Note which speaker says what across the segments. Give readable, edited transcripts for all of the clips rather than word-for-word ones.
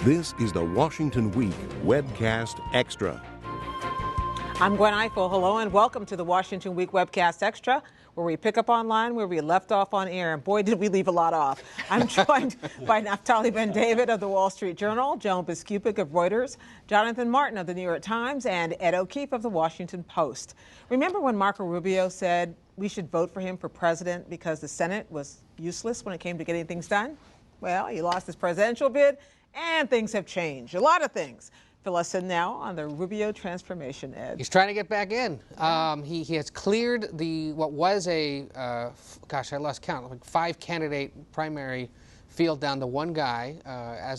Speaker 1: This is the Washington Week Webcast Extra.
Speaker 2: I'm Gwen Eiffel. Hello and welcome to the Washington Week Webcast Extra, where we pick up online where we left off on air. And boy, did we leave a lot off. I'm joined by Naftali Ben-David of the Wall Street Journal, Joan Biskupic of Reuters, Jonathan Martin of the New York Times, and Ed O'Keefe of the Washington Post. Remember when Marco Rubio said we should vote for him for president because the Senate was useless when it came to getting things done? Well, he lost his presidential bid, and things have changed. A lot of things. Fill us in now on the Rubio transformation, Ed.
Speaker 3: He's trying to get back in. He has cleared what was a, I lost count, like 5-candidate primary field down to one guy.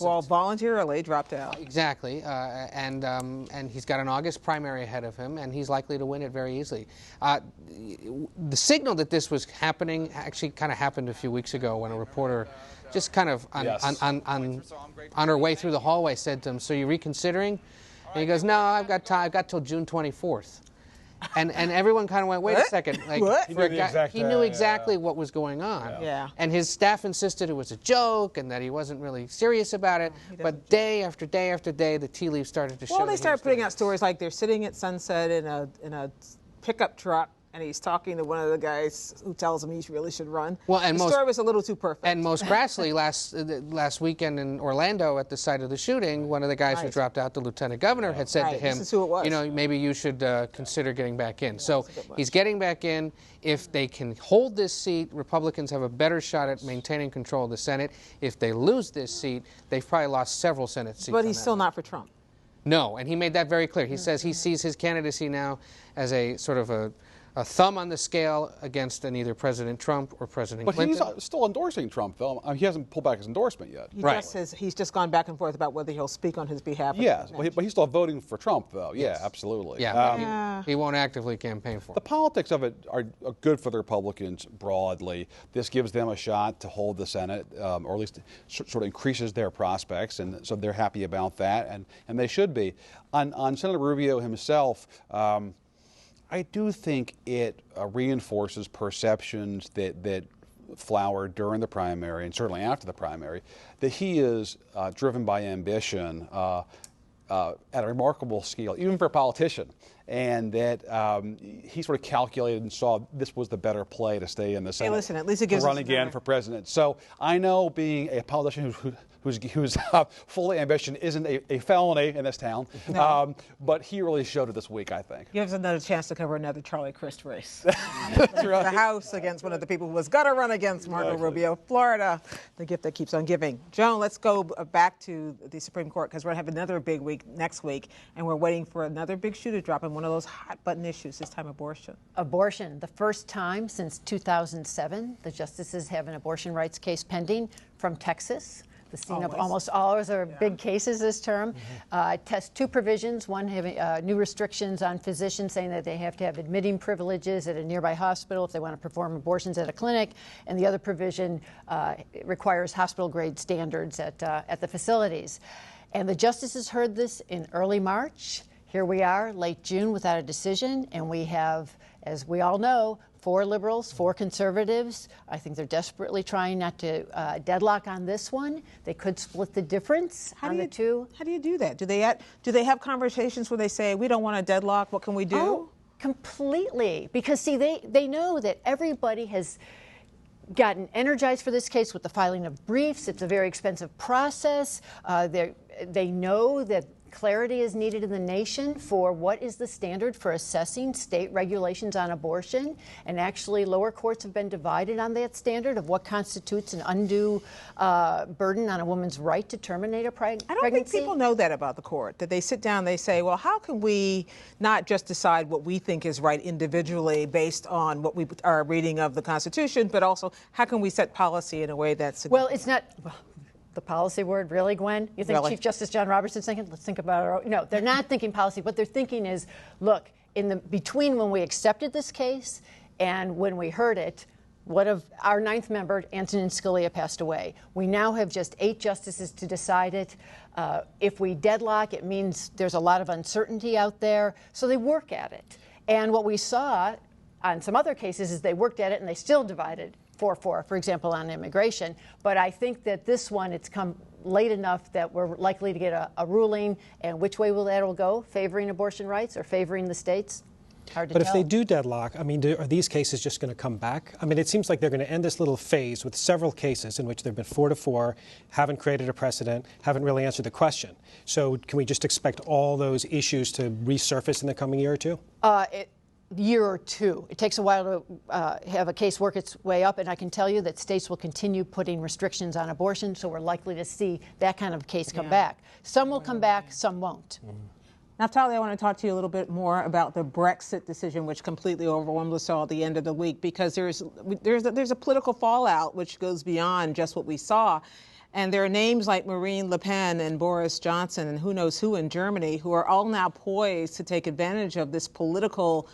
Speaker 2: Voluntarily dropped out.
Speaker 3: Exactly, and he's got an August primary ahead of him, and he's likely to win it very easily. The signal that this was happening actually kind of happened a few weeks ago when a reporter just kind of on her way through the hallway said to him, "So you're reconsidering?" And he goes, "No, I've got time. I've got till June 24th." And everyone kind of went, "Wait a second!" Like he knew exactly what was going on.
Speaker 2: Yeah.
Speaker 3: And his staff insisted it was a joke and that he wasn't really serious about it. But day after day after day, the tea leaves started to show.
Speaker 2: Well, they started putting out stories like they're sitting at Sunset in a pickup truck, and he's talking to one of the guys who tells him he really should run. Well, and the story was a little too perfect.
Speaker 3: And most crassly, last weekend in Orlando at the site of the shooting, one of the guys who dropped out, the lieutenant governor, had said to him,
Speaker 2: this is who it was.
Speaker 3: You know, maybe you should consider getting back in. So he's getting back in. If they can hold this seat, Republicans have a better shot at maintaining control of the Senate. If they lose this seat, they've probably lost several Senate seats.
Speaker 2: But he's still not for Trump.
Speaker 3: No, and he made that very clear. He says he sees his candidacy now as a sort of a thumb on the scale against either President Trump or President Clinton.
Speaker 4: But he's still endorsing Trump, though. He hasn't pulled back his endorsement yet.
Speaker 2: He's just gone back and forth about whether he'll speak on his behalf.
Speaker 4: Yes, but he's still voting for Trump, though.
Speaker 3: Yes.
Speaker 4: Yeah, absolutely.
Speaker 3: Yeah, he won't actively campaign for him.
Speaker 4: The politics of it are good for the Republicans broadly. This gives them a shot to hold the Senate, or at least sort of increases their prospects, and so they're happy about that, and they should be. On Senator Rubio himself, I do think it reinforces perceptions that flowered during the primary and certainly after the primary, that he is driven by ambition at a remarkable scale, even for a politician, and that he sort of calculated and saw this was the better play to stay in the Senate.
Speaker 2: Hey, listen, at least it gives
Speaker 4: to run again for president. So I know being a politician whose full ambition isn't a felony in this town, but he really showed it this week, I think.
Speaker 2: Gives another chance to cover another Charlie Crist race. That's right. The House against one of the people who was going to run against Marco Rubio. Florida, the gift that keeps on giving. Joan, let's go back to the Supreme Court because we're going to have another big week next week, and we're waiting for another big shoe to drop in one of those hot-button issues, this time abortion.
Speaker 5: Abortion. The first time since 2007, the justices have an abortion rights case pending from Texas. The scene of almost all of our big cases this term. Test two provisions, one having new restrictions on physicians saying that they have to have admitting privileges at a nearby hospital if they want to perform abortions at a clinic, and the other provision requires hospital-grade standards at the facilities. And the justices heard this in early March. Here we are, late June, without a decision, and we have, as we all know, 4 liberals, 4 conservatives. I think they're desperately trying not to deadlock on this one. They could split the difference on the two.
Speaker 2: How do you do that? Do they have conversations where they say, we don't want a deadlock, what can we do?
Speaker 5: Oh, completely. Because, see, they know that everybody has gotten energized for this case with the filing of briefs. It's a very expensive process. They know that clarity is needed in the nation for what is the standard for assessing state regulations on abortion. And actually, lower courts have been divided on that standard of what constitutes an undue burden on a woman's right to terminate a pregnancy.
Speaker 2: I don't think people know that about the court, that they sit down, they say, well, how can we not just decide what we think is right individually based on what we are reading of the Constitution, but also how can we set policy in a way that's...
Speaker 5: Well, it's not... The policy word, really, Gwen? You think Chief Justice John Roberts is thinking, let's think about our own? No, they're not thinking policy. What they're thinking is, look, between when we accepted this case and when we heard it, one of our 9th member, Antonin Scalia, passed away. We now have just 8 justices to decide it. If we deadlock, it means there's a lot of uncertainty out there. So they work at it. And what we saw on some other cases is they worked at it and they still divided 4-4, for example, on immigration. But I think that this one, it's come late enough that we're likely to get a ruling, and which way will that go, favoring abortion rights or favoring the states? Hard to
Speaker 6: But
Speaker 5: tell.
Speaker 6: if they do deadlock, I mean, are these cases just going to come back? I mean, it seems like they're going to end this little phase with several cases in which they've been 4-4, haven't created a precedent, haven't really answered the question. So can we just expect all those issues to resurface in the coming year or two?
Speaker 5: Year or two. It takes a while to have a case work its way up, and I can tell you that states will continue putting restrictions on abortion, so we're likely to see that kind of case come back. Some will come back, some won't.
Speaker 2: Naftali, I want to talk to you a little bit more about the Brexit decision, which completely overwhelmed us all at the end of the week, because there's a political fallout which goes beyond just what we saw. And there are names like Marine Le Pen and Boris Johnson and who knows who in Germany who are all now poised to take advantage of this political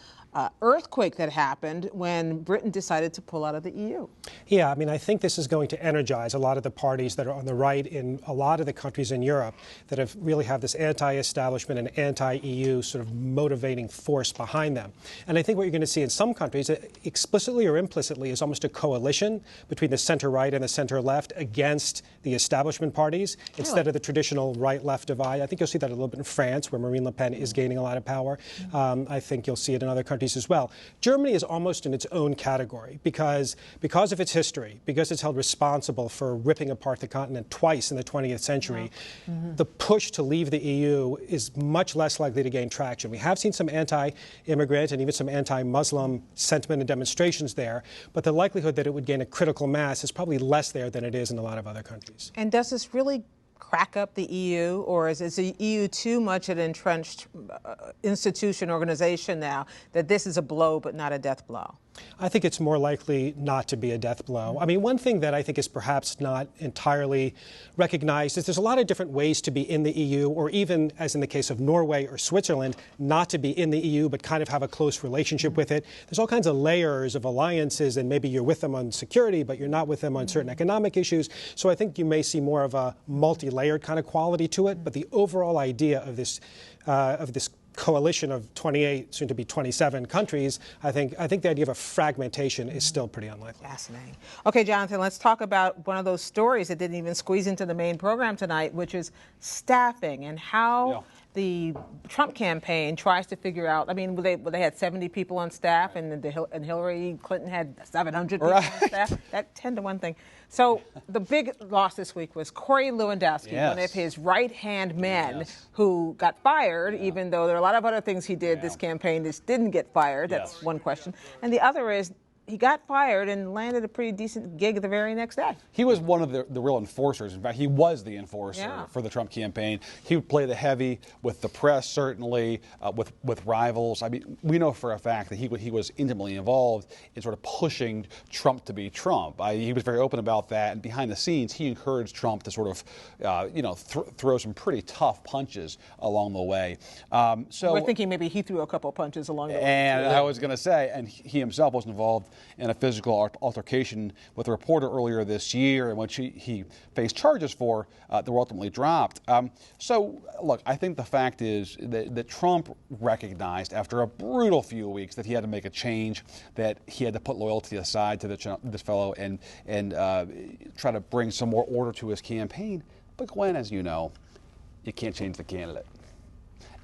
Speaker 2: earthquake that happened when Britain decided to pull out of the EU.
Speaker 6: Yeah, I mean, I think this is going to energize a lot of the parties that are on the right in a lot of the countries in Europe that really have this anti-establishment and anti-EU sort of motivating force behind them. And I think what you're going to see in some countries, explicitly or implicitly, is almost a coalition between the center-right and the center-left against the establishment parties instead of the traditional right-left divide. I think you'll see that a little bit in France, where Marine Le Pen is gaining a lot of power. I think you'll see it in other countries as well. Germany is almost in its own category because of its history, because it's held responsible for ripping apart the continent twice in the 20th century. The push to leave the EU is much less likely to gain traction. We have seen some anti-immigrant and even some anti-Muslim sentiment and demonstrations there, but the likelihood that it would gain a critical mass is probably less there than it is in a lot of other countries.
Speaker 2: And does this really crack up the EU, or is the EU too much an entrenched institution, organization now, that this is a blow but not a death blow?
Speaker 6: I think it's more likely not to be a death blow. I mean, one thing that I think is perhaps not entirely recognized is there's a lot of different ways to be in the EU, or even, as in the case of Norway or Switzerland, not to be in the EU but kind of have a close relationship with it. There's all kinds of layers of alliances, and maybe you're with them on security, but you're not with them on certain economic issues. So I think you may see more of a multi-layered kind of quality to it. But the overall idea of this coalition of 28, soon to be 27 countries, I think the idea of a fragmentation is still pretty unlikely.
Speaker 2: Fascinating. Okay, Jonathan, let's talk about one of those stories that didn't even squeeze into the main program tonight, which is staffing and how the Trump campaign tries to figure out. I mean, they had 70 people on staff, and Hillary Clinton had 700 people on staff. That 10-to-1 thing. So the big loss this week was Corey Lewandowski, one of his right-hand men who got fired, even though there are a lot of other things he did this campaign that didn't get fired. That's one question. And the other is he got fired and landed a pretty decent gig the very next day.
Speaker 4: He was one of the real enforcers. In fact, he was the enforcer for the Trump campaign. He would play the heavy with the press, certainly, with rivals. I mean, we know for a fact that he was intimately involved in sort of pushing Trump to be Trump. He was very open about that, and behind the scenes, he encouraged Trump to sort of, throw some pretty tough punches along the way. So
Speaker 2: we're thinking maybe he threw a couple punches along the way.
Speaker 4: And I was going to say, and he himself was involved in a physical altercation with a reporter earlier this year, in which he faced charges for that were ultimately dropped. So, look, I think the fact is that Trump recognized after a brutal few weeks that he had to make a change, that he had to put loyalty aside to this fellow and try to bring some more order to his campaign. But Gwen, as you know, you can't change the candidate.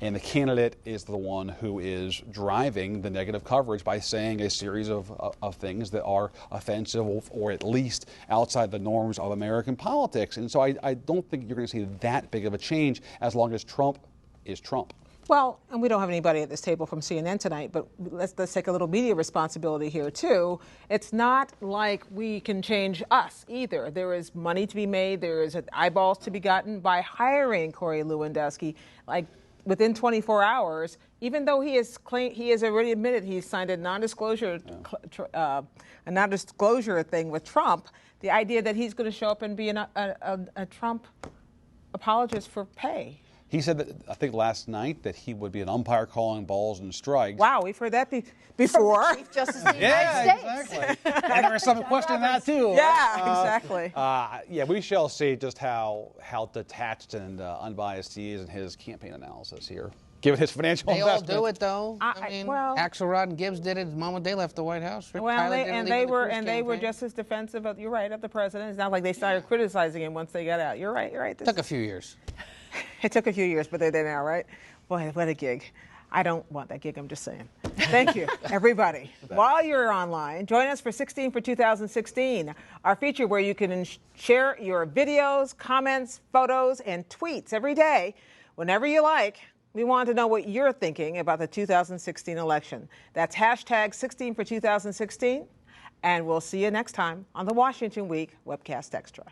Speaker 4: And the candidate is the one who is driving the negative coverage by saying a series of things that are offensive or at least outside the norms of American politics. And so I don't think you're going to see that big of a change as long as Trump is Trump.
Speaker 2: Well, and we don't have anybody at this table from CNN tonight, but let's take a little media responsibility here, too. It's not like we can change us either. There is money to be made. There is eyeballs to be gotten by hiring Corey Lewandowski. Like, within 24 hours, even though he has already admitted he's signed a non-disclosure thing with Trump, the idea that he's going to show up and be a Trump apologist for pay.
Speaker 4: He said that, I think last night, that he would be an umpire calling balls and strikes.
Speaker 2: Wow, we've heard that before.
Speaker 5: Chief Justice of the United States.
Speaker 4: Exactly. And there was some questioning that, too.
Speaker 2: Yeah, exactly.
Speaker 4: We shall see just how detached and unbiased he is in his campaign analysis here. given his financial
Speaker 3: They all
Speaker 4: investment.
Speaker 3: do it, though. I mean,
Speaker 2: well-
Speaker 3: Axelrod and Gibbs did it the moment they left the White House. Rick
Speaker 2: Well,
Speaker 3: Tyler
Speaker 2: they,
Speaker 3: didn't
Speaker 2: and
Speaker 3: leave
Speaker 2: they
Speaker 3: in the
Speaker 2: were
Speaker 3: Cruz
Speaker 2: and they were
Speaker 3: campaign.
Speaker 2: just as defensive of, you're right, of the president. It's not like they started criticizing him once they got out. You're right. You're right.
Speaker 3: It took a few years.
Speaker 2: It took a few years, but they're there now, right? Boy, what a gig. I don't want that gig, I'm just saying. Thank you, everybody. While you're online, join us for 16 for 2016, our feature where you can share your videos, comments, photos, and tweets every day, whenever you like. We want to know what you're thinking about the 2016 election. That's hashtag 16 for 2016, and we'll see you next time on the Washington Week Webcast Extra.